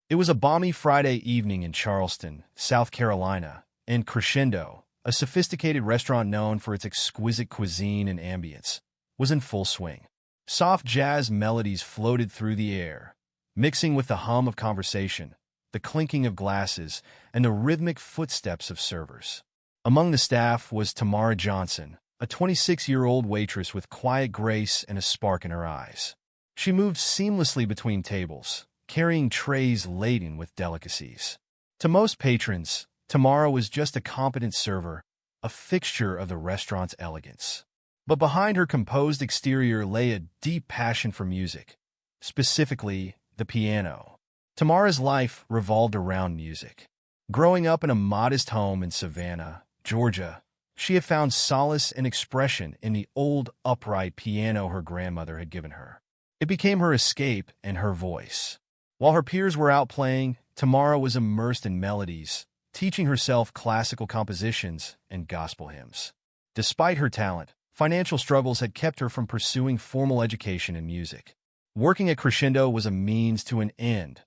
It was a balmy Friday evening in Charleston, South Carolina, and Crescendo, a sophisticated restaurant known for its exquisite cuisine and ambience, was in full swing. Soft jazz melodies floated through the air, mixing with the hum of conversation, the clinking of glasses, and the rhythmic footsteps of servers. Among the staff was Tamara Johnson, a 26-year-old waitress with quiet grace and a spark in her eyes. She moved seamlessly between tables, carrying trays laden with delicacies. To most patrons, Tamara was just a competent server, a fixture of the restaurant's elegance. But behind her composed exterior lay a deep passion for music, specifically the piano. Tamara's life revolved around music. Growing up in a modest home in Savannah, Georgia, she had found solace and expression in the old, upright piano her grandmother had given her. It became her escape and her voice. While her peers were out playing, Tamara was immersed in melodies, teaching herself classical compositions and gospel hymns. Despite her talent, financial struggles had kept her from pursuing formal education in music. Working at Crescendo was a means to an end,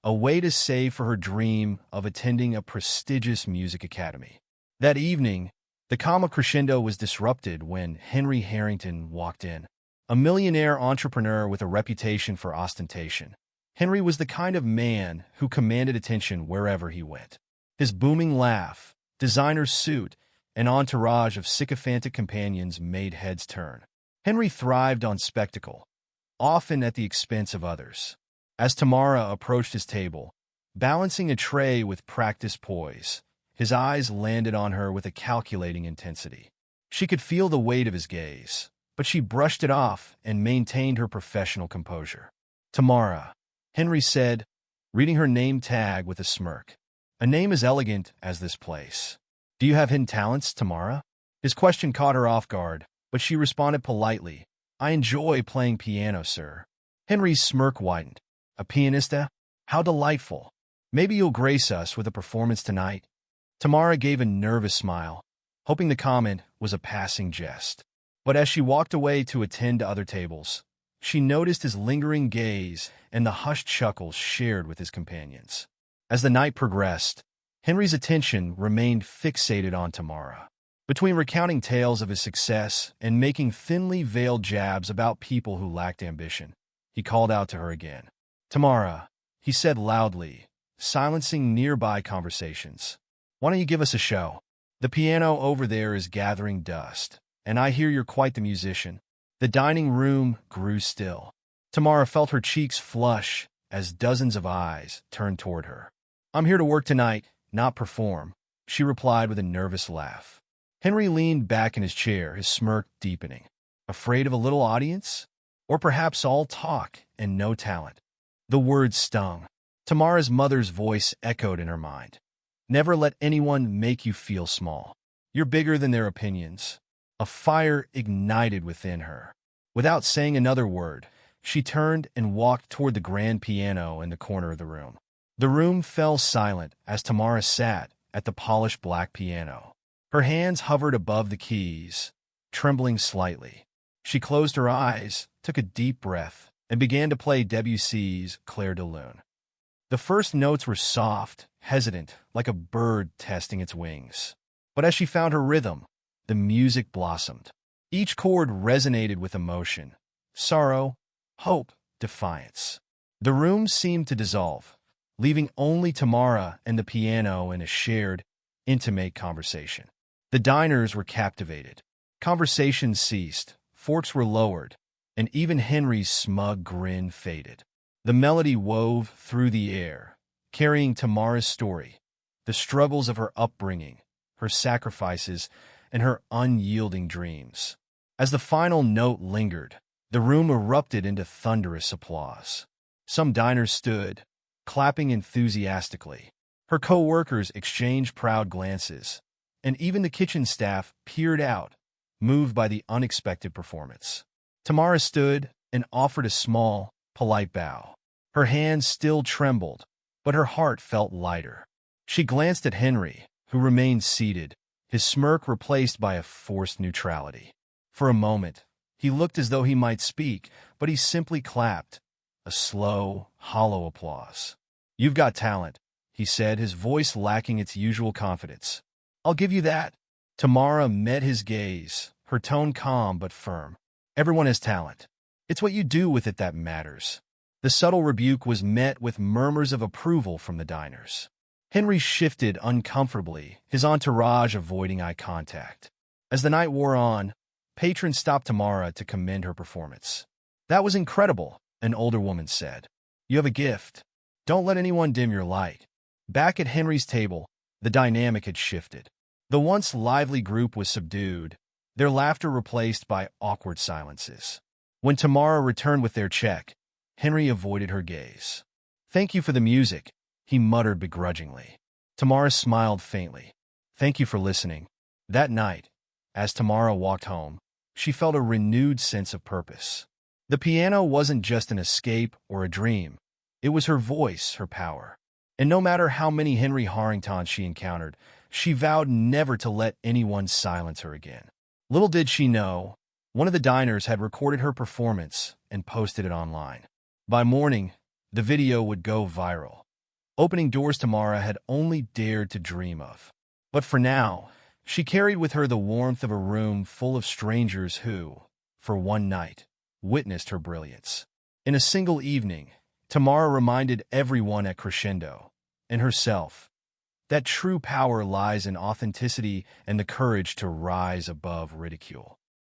a way to save for her dream of attending a prestigious music academy. That evening, the calm of Crescendo was disrupted when Henry Harrington walked in, a millionaire entrepreneur with a reputation for ostentation. Henry was the kind of man who commanded attention wherever he went. His booming laugh, designer suit, and entourage of sycophantic companions made heads turn. Henry thrived on spectacle, often at the expense of others. As Tamara approached his table, balancing a tray with practiced poise, his eyes landed on her with a calculating intensity. She could feel the weight of his gaze, but she brushed it off and maintained her professional composure. "Tamara," Henry said, reading her name tag with a smirk. "A name as elegant as this place. Do you have hidden talents, Tamara?" His question caught her off guard, but she responded politely, "I enjoy playing piano, sir." Henry's smirk widened. "A pianista? How delightful. Maybe you'll grace us with a performance tonight." Tamara gave a nervous smile, hoping the comment was a passing jest. But as she walked away to attend to other tables, she noticed his lingering gaze and the hushed chuckles shared with his companions. As the night progressed, Henry's attention remained fixated on Tamara. Between recounting tales of his success and making thinly veiled jabs about people who lacked ambition, he called out to her again. "Tamara," he said loudly, silencing nearby conversations. "Why don't you give us a show? The piano over there is gathering dust, and I hear you're quite the musician." The dining room grew still. Tamara felt her cheeks flush as dozens of eyes turned toward her. "I'm here to work tonight, not perform," she replied with a nervous laugh. Henry leaned back in his chair, his smirk deepening. Afraid of a little audience? Or perhaps all talk and no talent? The words stung. Tamara's mother's voice echoed in her mind. "Never let anyone make you feel small. You're bigger than their opinions." A fire ignited within her. Without saying another word, she turned and walked toward the grand piano in the corner of the room. The room fell silent as Tamara sat at the polished black piano. Her hands hovered above the keys, trembling slightly. She closed her eyes, took a deep breath, and began to play Debussy's Clair de Lune. The first notes were soft, hesitant, like a bird testing its wings. But as she found her rhythm, the music blossomed. Each chord resonated with emotion, sorrow, hope, defiance. The room seemed to dissolve, leaving only Tamara and the piano in a shared, intimate conversation. The diners were captivated. Conversations ceased, forks were lowered, and even Henry's smug grin faded. The melody wove through the air, carrying Tamara's story, the struggles of her upbringing, her sacrifices, and her unyielding dreams. As the final note lingered, the room erupted into thunderous applause. Some diners stood, clapping enthusiastically. Her co-workers exchanged proud glances, and even the kitchen staff peered out, moved by the unexpected performance. Tamara stood and offered a small, polite bow. Her hands still trembled, but her heart felt lighter. She glanced at Henry, who remained seated, his smirk replaced by a forced neutrality. For a moment, he looked as though he might speak, but he simply clapped, a slow, hollow applause. "You've got talent," he said, his voice lacking its usual confidence. "I'll give you that." Tamara met his gaze, her tone calm but firm. "Everyone has talent. It's what you do with it that matters." The subtle rebuke was met with murmurs of approval from the diners. Henry shifted uncomfortably, his entourage avoiding eye contact. As the night wore on, patrons stopped Tamara to commend her performance. "That was incredible," an older woman said. "You have a gift. Don't let anyone dim your light." Back at Henry's table, the dynamic had shifted. The once lively group was subdued, their laughter replaced by awkward silences. When Tamara returned with their check, Henry avoided her gaze. "Thank you for the music," he muttered begrudgingly. Tamara smiled faintly. "Thank you for listening." That night, as Tamara walked home, she felt a renewed sense of purpose. The piano wasn't just an escape or a dream. It was her voice, her power. And no matter how many Henry Harringtons she encountered, she vowed never to let anyone silence her again. Little did she know, one of the diners had recorded her performance and posted it online. By morning, the video would go viral, opening doors Tamara had only dared to dream of. But for now, she carried with her the warmth of a room full of strangers who, for one night, witnessed her brilliance. In a single evening, Tamara reminded everyone at Crescendo, and herself, that true power lies in authenticity and the courage to rise above ridicule.